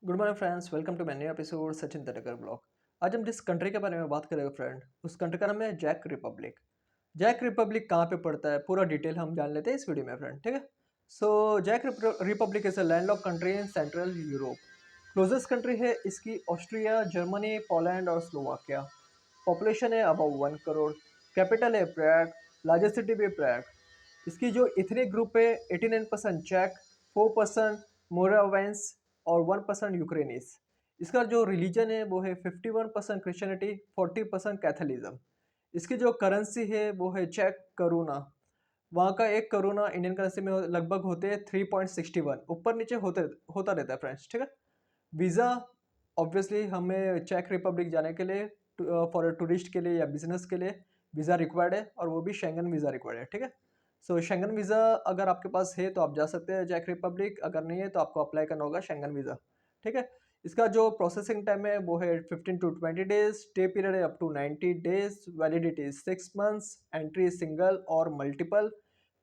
Good morning friends, welcome to my new episode Sachin Tatkar vlog. आज हम जिस कंट्री के बारे में बात करेंगे फ्रेंड, उस कंट्री का नाम है जैक रिपब्लिक। जैक रिपब्लिक कहाँ पे पड़ता है, पूरा डिटेल हम जान लेते हैं इस वीडियो में फ्रेंड, ठीक है। सो जैक Republic is a landlocked country in central Europe. Closest country है इसकी ऑस्ट्रिया, जर्मनी, पोलैंड और स्लोवाकिया। पॉपुलेशन है अबाउट 1 करोड़। कैपिटल है प्रैग। लार्जेस्ट सिटी भी प्रैग। इसकी जो इथनिक ग्रुप है 89% चेक, 4% मोरावेंस और 1% यूक्रेनीस। इसका जो रिलीजन है वो है 51% क्रिश्चियनिटी, 40% कैथोलिज्म। इसकी जो करेंसी है वो है चेक करोना। वहाँ का एक करोना इंडियन करेंसी में लगभग होते हैं 3.61, ऊपर नीचे होता रहता है फ्रेंड्स, ठीक है। वीज़ा ऑब्वियसली हमें चेक रिपब्लिक जाने के लिए फॉर टूरिस्ट के लिए या बिजनेस के लिए वीज़ा रिक्वायर्ड है, और वो भी शेंगन वीज़ा रिक्वायर्ड है, ठीक है। सो शेंगन वीज़ा अगर आपके पास है तो आप जा सकते हैं चेक रिपब्लिक, अगर नहीं है तो आपको अप्लाई करना होगा शेंगन वीज़ा, ठीक है। इसका जो प्रोसेसिंग टाइम है वो है 15 to 20 डेज, स्टे पीरियड है up to 90 days, validity 6 months, entry single और मल्टीपल।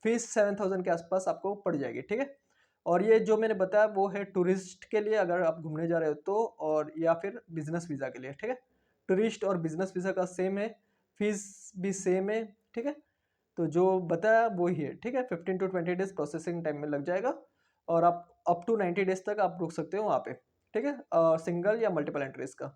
फीस 7,000 के आसपास आपको पड़ जाएगी, ठीक है। और ये जो मैंने बताया वो है टूरिस्ट के लिए अगर आप घूमने जा रहे हो तो, और या फिर बिजनेस वीज़ा के लिए, ठीक है। टूरिस्ट और बिजनेस वीज़ा का सेम है, फीस भी सेम है, ठीक है। तो जो बताया वही है, ठीक है। 15 to 20 डेज प्रोसेसिंग टाइम में लग जाएगा, और आप अप टू 90 डेज तक आप रुक सकते हो वहाँ पे, ठीक है। सिंगल या मल्टीपल एंट्रीज का।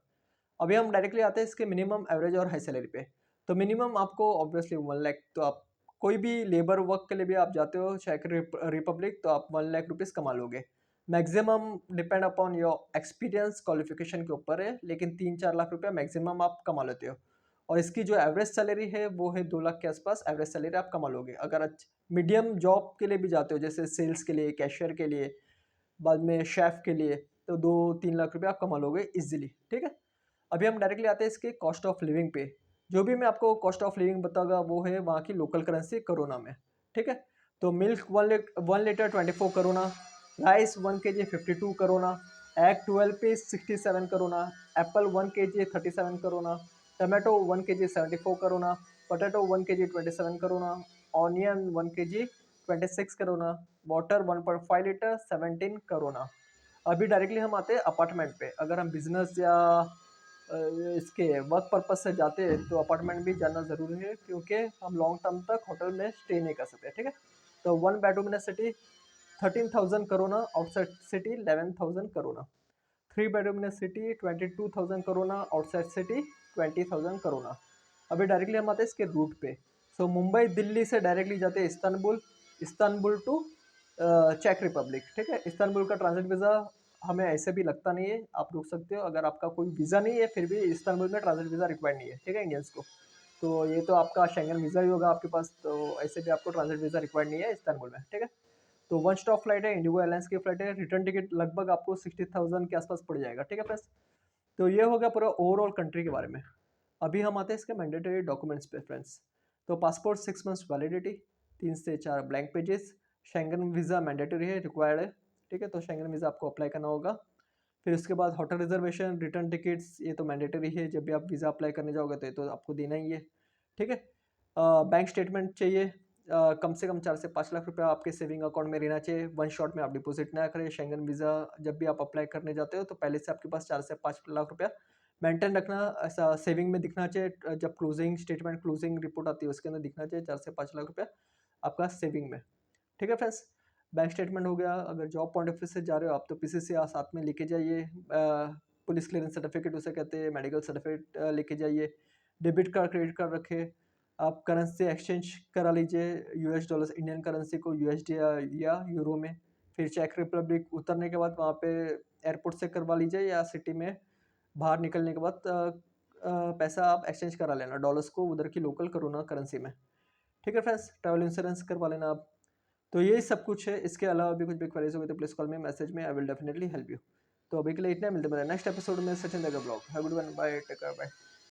अभी हम डायरेक्टली आते हैं इसके मिनिमम, एवरेज और हाई सैलरी पे। तो मिनिमम आपको ऑब्वियसली 1 लाख, तो आप कोई भी लेबर वर्क के लिए भी आप जाते हो चेक रिपब्लिक तो आप 1 लाख रुपीज़ कमा लोगे। Maximum depend upon your experience qualification के ऊपर है, लेकिन 3-4 लाख रुपया मैक्सिमम आप कमा लेते हो। और इसकी जो एवरेज सैलरी है वो है 2 लाख के आसपास एवरेज सैलरी आप कमा लोगे। अगर मीडियम जॉब के लिए भी जाते हो, जैसे सेल्स के लिए, कैशियर के लिए, बाद में शेफ के लिए, तो 2-3 लाख रुपये आप कमा लोगे इजीली, ठीक है। अभी हम डायरेक्टली आते हैं इसके कॉस्ट ऑफ लिविंग पे। जो भी मैं आपको कॉस्ट ऑफ लिविंग बताऊंगा वो है वहाँ की लोकल करेंसी करोना में, ठीक है। तो milk 1 litre 24 koruna, rice 1 kg 52 koruna, egg 12 piece 67 koruna, apple 1 kg 37 koruna, tomato 1 kg 74 koruna, potato 1 kg 27 koruna, onion 1 kg 26 koruna, water 1.5 litre 17 koruna. अभी डायरेक्टली हम आते हैं अपार्टमेंट पे। अगर हम बिजनेस या अ, इसके वर्क पर्पज से जाते हैं तो अपार्टमेंट भी जाना ज़रूरी है, क्योंकि हम लॉन्ग टर्म तक होटल में स्टे नहीं कर सकते, ठीक है। तो 1 बेडरूम इन city 13,000 corona, outside city 11,000 corona. 3 bedroom इन city 22,000 corona, outside city 20,000 corona. अभी डायरेक्टली हम आते हैं इसके रूट पे। सो मुंबई दिल्ली से डायरेक्टली जाते हैं इस्तांबुल, इस्तांबुल टू चेक रिपब्लिक, ठीक है। इस्तांबुल का ट्रांजिट वीज़ा हमें ऐसे भी लगता नहीं है, आप रुक सकते हो। अगर आपका कोई वीज़ा नहीं है फिर भी इस्तांबुल में ट्रांजिट वीज़ा रिक्वायर्ड नहीं है, ठीक है, इंडियंस को। तो ये तो आपका शेंगन वीज़ा ही होगा आपके पास, तो ऐसे भी आपको ट्रांजिट वीज़ा रिक्वायर्ड नहीं है इस्तांबुल में, ठीक है। तो वन स्टॉप फ्लाइट है, इंडिगो एयरलाइंस की फ्लाइट है। रिटर्न टिकट लगभग आपको 60,000 के आसपास पड़ जाएगा, ठीक है फ्रेंड्स। तो ये हो गया पूरा ओवरऑल कंट्री के बारे में। अभी हम आते हैं इसके मैंडेटरी डॉक्यूमेंट्स पे फ्रेंड्स। तो पासपोर्ट 6 मंथ्स वैलिडिटी, 3 से 4 blank pages. Schengen visa mandatory है, रिक्वायर्ड है, ठीक है। तो शेंगन वीज़ा आपको अप्लाई करना होगा। फिर उसके बाद होटल रिजर्वेशन, रिटर्न टिकट्स, ये तो मैंडेटरी है, जब भी आप वीज़ा अप्लाई करने जाओगे तो ये तो आपको देना ही है, ठीक है। बैंक स्टेटमेंट चाहिए। कम से कम 4 से 5 लाख रुपया आपके सेविंग अकाउंट में रहना चाहिए। वन शॉट में आप डिपॉजिट ना करें। शेंगन वीज़ा जब भी आप अप्लाई करने जाते हो तो पहले से आपके पास 4 से 5 लाख रुपया मेंटेन रखना, ऐसा सेविंग में दिखना चाहिए। जब क्लोजिंग स्टेटमेंट, क्लोजिंग रिपोर्ट आती है उसके अंदर दिखना चाहिए 4 से 5 लाख रुपया आपका सेविंग में, ठीक है फ्रेंड्स। बैंक स्टेटमेंट हो गया। अगर जॉब पॉइंट ऑफ व्यू से जा रहे हो आप तो पीसीसी साथ में लेके जाइए। पुलिस क्लियरेंस सर्टिफिकेट उसे कहते हैं, मेडिकल सर्टिफिकेट लेके जाइए। डेबिट कार्ड, क्रेडिट कार्ड रखे। आप करेंसी एक्सचेंज करा लीजिए, यूएस डॉलर इंडियन करेंसी को यूएसडी या यूरो में। फिर चेक रिपब्लिक उतरने के बाद वहाँ पे एयरपोर्ट से करवा लीजिए, या सिटी में बाहर निकलने के बाद पैसा आप एक्सचेंज करा लेना डॉलर्स को उधर की लोकल करोना करेंसी में, ठीक है फ्रेंड्स। ट्रैवल इंश्योरेंस करवा लेना आप। तो यही सब कुछ है। इसके अलावा भी कुछ भी क्वेरीज होगी तो प्लीज कॉल में, मैसेज में, I will definitely help you. तो अभी के लिए इतना, मिलते हैं मेरे नेक्स्ट एपिसोड में। सचिन देगा vlog. Have good one, bye, take care, bye.